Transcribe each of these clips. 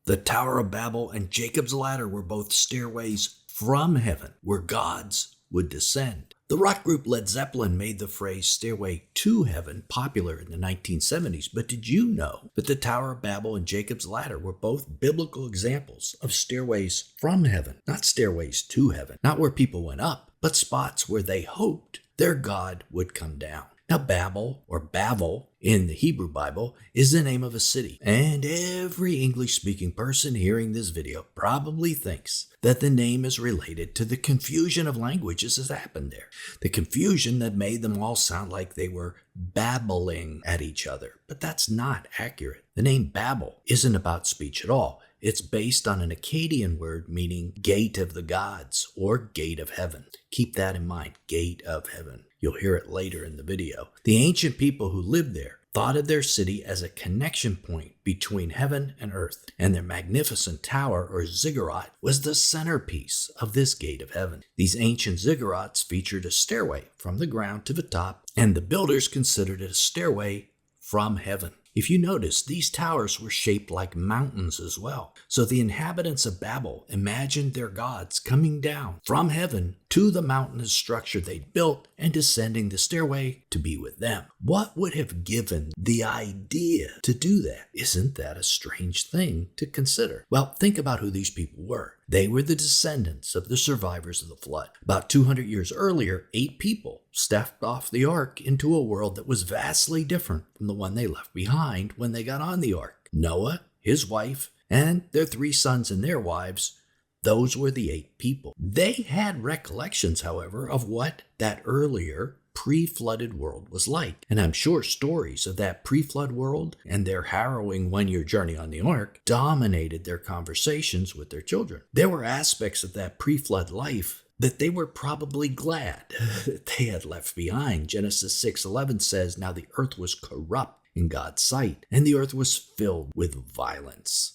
The Tower of Babel and Jacob's Ladder were both stairways from heaven where gods would descend. The rock group Led Zeppelin made the phrase stairway to heaven popular in the 1970s, but did you know that the Tower of Babel and Jacob's Ladder were both biblical examples of stairways from heaven, not stairways to heaven, not where people went up, but spots where they hoped their God would come down. Now, Babel, or Babel in the Hebrew Bible, is the name of a city. And every English-speaking person hearing this video probably thinks that the name is related to the confusion of languages that happened there. The confusion that made them all sound like they were babbling at each other. But that's not accurate. The name Babel isn't about speech at all. It's based on an Akkadian word meaning gate of the gods or gate of heaven. Keep that in mind, gate of heaven. You'll hear it later in the video. The ancient people who lived there thought of their city as a connection point between heaven and earth, and their magnificent tower or ziggurat was the centerpiece of this gate of heaven. These ancient ziggurats featured a stairway from the ground to the top, and the builders considered it a stairway from heaven. If you notice, these towers were shaped like mountains as well. So the inhabitants of Babel imagined their gods coming down from heaven to the mountainous structure they'd built and descending the stairway to be with them. What would have given the idea to do that? Isn't that a strange thing to consider? Well, think about who these people were. They were the descendants of the survivors of the flood. About 200 years earlier, 8 people stepped off the ark into a world that was vastly different from the one they left behind when they got on the ark. Noah, his wife, and their 3 sons and their wives. Those were the 8 people. They had recollections, however, of what that earlier pre-flooded world was like. And I'm sure stories of that pre-flood world and their harrowing one-year journey on the ark dominated their conversations with their children. There were aspects of that pre-flood life that they were probably glad that they had left behind. Genesis 6:11 says, "Now the earth was corrupt in God's sight, and the earth was filled with violence."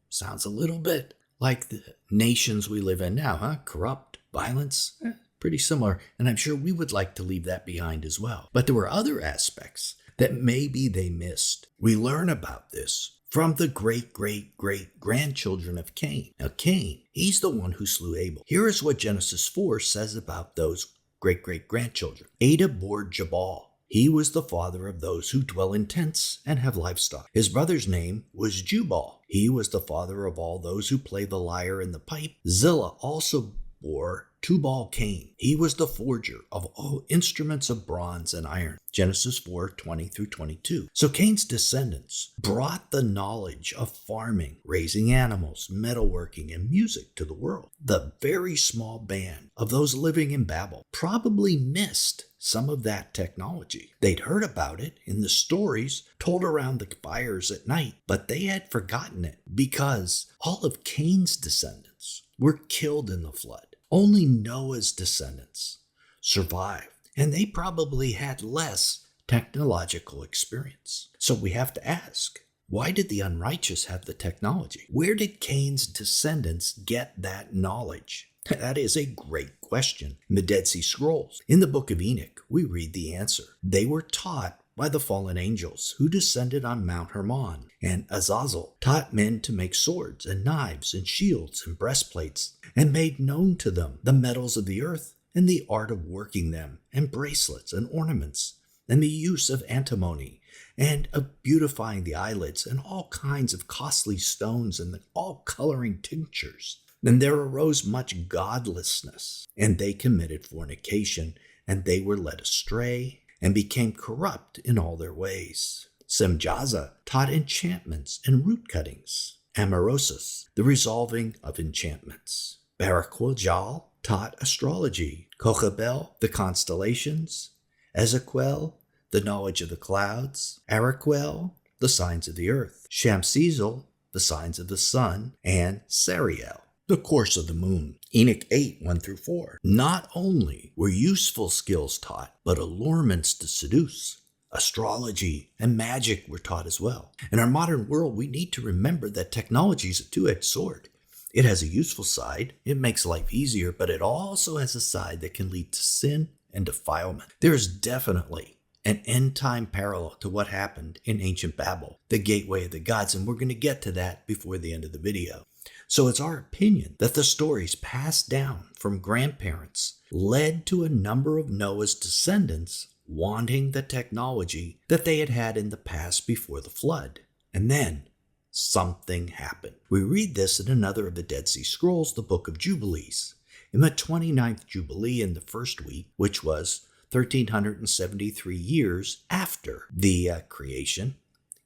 Sounds a little bit like the nations we live in now, huh? Corrupt, violence, pretty similar. And I'm sure we would like to leave that behind as well. But there were other aspects that maybe they missed. We learn about this from the great-great-great-grandchildren of Cain. Now, Cain, he's the one who slew Abel. Here is what Genesis 4 says about those great-great-grandchildren. Ada bore Jabal. He was the father of those who dwell in tents and have livestock. His brother's name was Jubal. He was the father of all those who play the lyre and the pipe. Zillah also bore Tubal-Cain. He was the forger of all instruments of bronze and iron. Genesis 4:20-22. So Cain's descendants brought the knowledge of farming, raising animals, metalworking, and music to the world. The very small band of those living in Babel probably missed some of that technology. They'd heard about it in the stories told around the fires at night, but they had forgotten it because all of Cain's descendants were killed in the flood. Only Noah's descendants survived, and they probably had less technological experience. So we have to ask, why did the unrighteous have the technology? Where did Cain's descendants get that knowledge? That is a great question. In the Dead Sea Scrolls, in the book of Enoch, we read the answer. They were taught by the fallen angels who descended on Mount Hermon, and Azazel taught men to make swords and knives and shields and breastplates, and made known to them the metals of the earth and the art of working them, and bracelets and ornaments, and the use of antimony, and of beautifying the eyelids, and all kinds of costly stones, and all coloring tinctures. Then there arose much godlessness, and they committed fornication, and they were led astray, and became corrupt in all their ways. Semjaza taught enchantments and root cuttings. Amaurosis, the resolving of enchantments. Barakwajal taught astrology. Kochabel, the constellations. Ezequiel, the knowledge of the clouds. Araquel, the signs of the earth. Shamsizel, the signs of the sun. And Sariel, the course of the moon. Enoch 8:1-4. Not only were useful skills taught, but allurements to seduce. Astrology and magic were taught as well. In our modern world, we need to remember that technology is a two-edged sword. It has a useful side, it makes life easier, but it also has a side that can lead to sin and defilement. There is definitely an end-time parallel to what happened in ancient Babel, the gateway of the gods, and we're going to get to that before the end of the video. So it's our opinion that the stories passed down from grandparents led to a number of Noah's descendants wanting the technology that they had had in the past before the flood. And then something happened. We read this in another of the Dead Sea Scrolls, the Book of Jubilees. In the 29th Jubilee in the first week, which was 1373 years after the creation,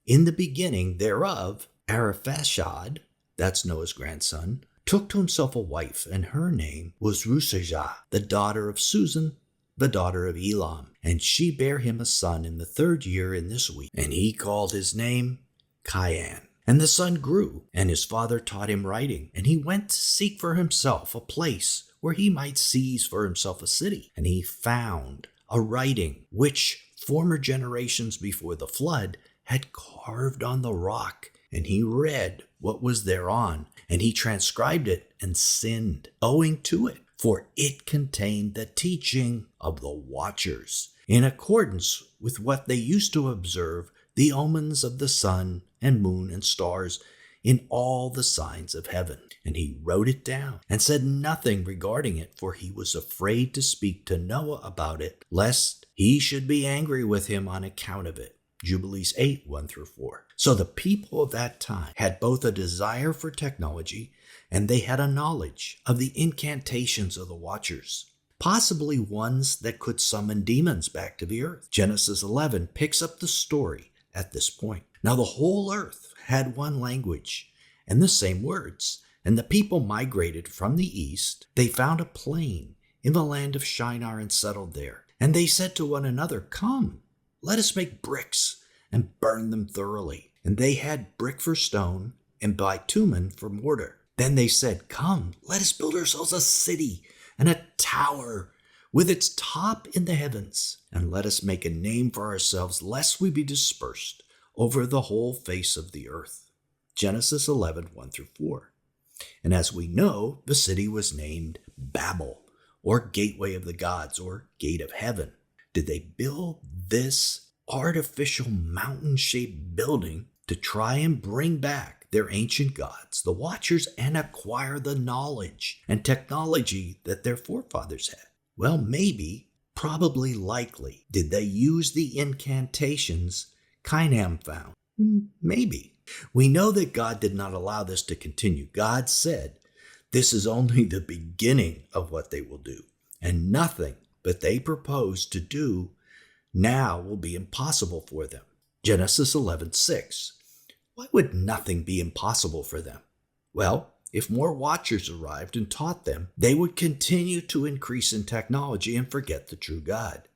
in the beginning thereof, Arphaxad, that's Noah's grandson, took to himself a wife, and her name was Rusajah, the daughter of Susan, the daughter of Elam. And she bare him a son in the 3rd year in this week, and he called his name Caian. And the son grew, and his father taught him writing, and he went to seek for himself a place where he might seize for himself a city. And he found a writing which former generations before the flood had carved on the rock, and he read what was thereon, and he transcribed it and sinned owing to it, for it contained the teaching of the watchers, in accordance with what they used to observe the omens of the sun and moon and stars in all the signs of heaven. And he wrote it down and said nothing regarding it, for he was afraid to speak to Noah about it, lest he should be angry with him on account of it. Jubilees 8, 1-4. So the people of that time had both a desire for technology and they had a knowledge of the incantations of the watchers, possibly ones that could summon demons back to the earth. Genesis 11 picks up the story at this point. Now the whole earth had one language and the same words, and the people migrated from the east. They found a plain in the land of Shinar and settled there. And they said to one another, "Come, let us make bricks and burn them thoroughly." And they had brick for stone and bitumen for mortar. Then they said, "Come, let us build ourselves a city and a tower with its top in the heavens. And let us make a name for ourselves, lest we be dispersed over the whole face of the earth." Genesis 11, 1-4. And as we know, the city was named Babel, or Gateway of the Gods, or Gate of Heaven. Did they build this artificial mountain-shaped building to try and bring back their ancient gods, the Watchers, and acquire the knowledge and technology that their forefathers had? Well, maybe, probably, likely. Did they use the incantations Cainan found? Maybe. We know that God did not allow this to continue. God said, this is only the beginning of what they will do, and nothing that they propose to do now will be impossible for them. Genesis 11:6. Why would nothing be impossible for them? Well, if more watchers arrived and taught them, they would continue to increase in technology and forget the true God.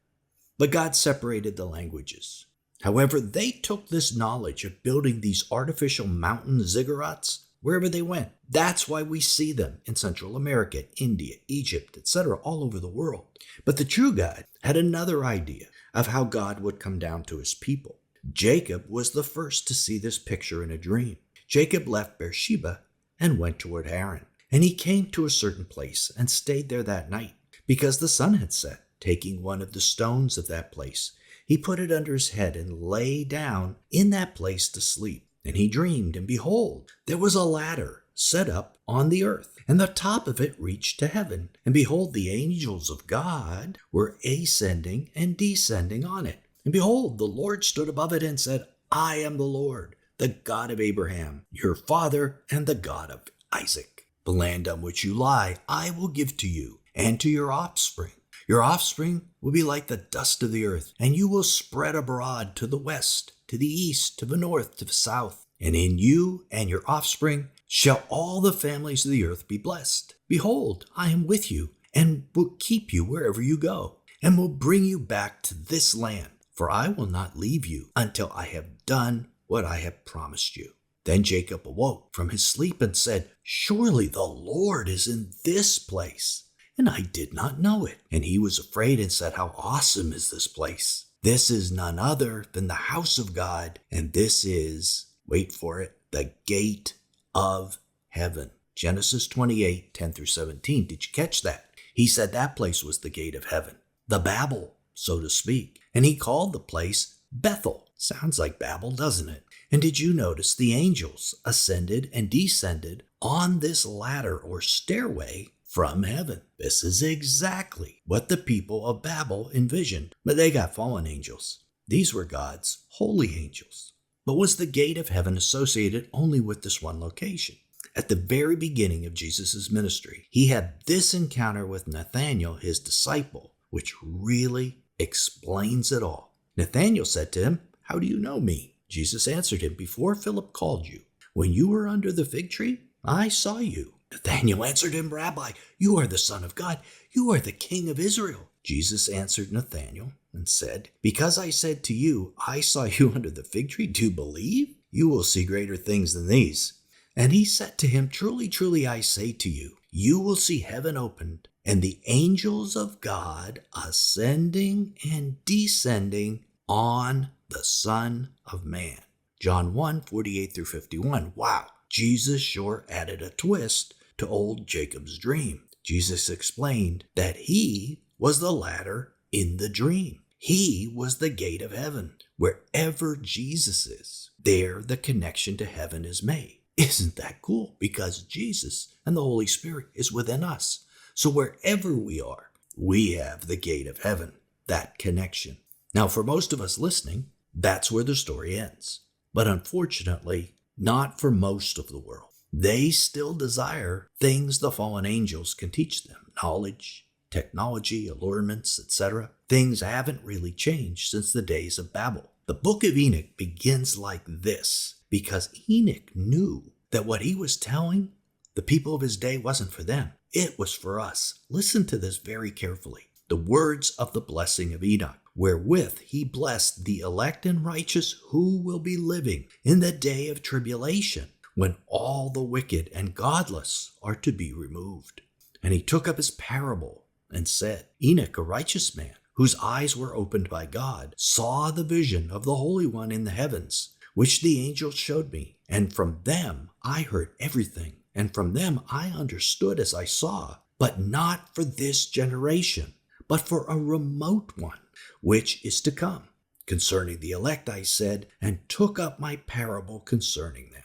But God separated the languages. However, they took this knowledge of building these artificial mountain ziggurats wherever they went. That's why we see them in Central America, India, Egypt, etc., all over the world. But the true God had another idea of how God would come down to his people. Jacob was the first to see this picture in a dream. Jacob left Beersheba and went toward Haran. And he came to a certain place and stayed there that night, because the sun had set. Taking one of the stones of that place, he put it under his head and lay down in that place to sleep. And he dreamed, and behold, there was a ladder set up on the earth, and the top of it reached to heaven. And behold, the angels of God were ascending and descending on it. And behold, the Lord stood above it and said, "I am the Lord, the God of Abraham, your father, and the God of Isaac. The land on which you lie, I will give to you and to your offspring. Your offspring will be like the dust of the earth, and you will spread abroad to the west, to the east, to the north, to the south. And in you and your offspring shall all the families of the earth be blessed. Behold, I am with you, and will keep you wherever you go, and will bring you back to this land. For I will not leave you until I have done what I have promised you." Then Jacob awoke from his sleep and said, "Surely the Lord is in this place, and I did not know it." And he was afraid and said, "How awesome is this place! This is none other than the house of God, and this is," wait for it, "the gate of heaven." Genesis 28, 10-17. Did you catch that? He said that place was the gate of heaven, the Babel, so to speak. and he called the place Bethel. Sounds like Babel, doesn't it? And did you notice the angels ascended and descended on this ladder or stairway from heaven? This is exactly what the people of Babel envisioned, but they got fallen angels. These were God's holy angels. But was the gate of heaven associated only with this one location? At the very beginning of Jesus' ministry, he had this encounter with Nathanael, his disciple, which really explains it all. Nathanael said to him, "How do you know me?" Jesus answered him, "Before Philip called you, when you were under the fig tree, I saw you." Nathanael answered him, "Rabbi, you are the Son of God. You are the King of Israel." Jesus answered Nathanael and said, "Because I said to you, I saw you under the fig tree, do you believe? You will see greater things than these." And he said to him, "Truly, truly, I say to you, you will see heaven opened, and the angels of God ascending and descending on the Son of Man." John 1:48-51. Wow, Jesus sure added a twist to old Jacob's dream. Jesus explained that he was the ladder in the dream. He was the gate of heaven. Wherever Jesus is, there the connection to heaven is made. Isn't that cool? Because Jesus and the Holy Spirit is within us. So wherever we are, we have the gate of heaven, that connection. Now, for most of us listening, that's where the story ends. But unfortunately, not for most of the world. They still desire things the fallen angels can teach them. Knowledge, technology, allurements, etc. Things haven't really changed since the days of Babel. The book of Enoch begins like this because Enoch knew that what he was telling the people of his day wasn't for them. It was for us. Listen to this very carefully. The words of the blessing of Enoch, wherewith he blessed the elect and righteous who will be living in the day of tribulation, when all the wicked and godless are to be removed. And he took up his parable and said, Enoch, a righteous man, whose eyes were opened by God, saw the vision of the Holy One in the heavens, which the angels showed me. And from them I heard everything, and from them I understood as I saw, but not for this generation, but for a remote one, which is to come. Concerning the elect I said, and took up my parable concerning them.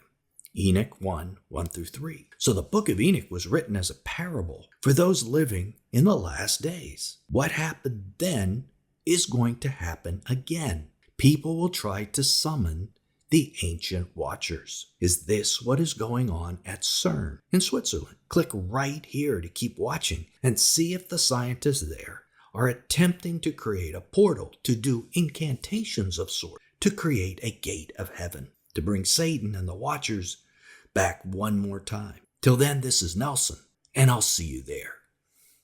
Enoch 1:1-3. So the book of Enoch was written as a parable for those living in the last days. What happened then is going to happen again. People will try to summon the ancient watchers. Is this what is going on at CERN in Switzerland? Click right here to keep watching and see if the scientists there are attempting to create a portal to do incantations of sorts, to create a gate of heaven, to bring Satan and the watchers back one more time. Till then, this is Nelson, and I'll see you there.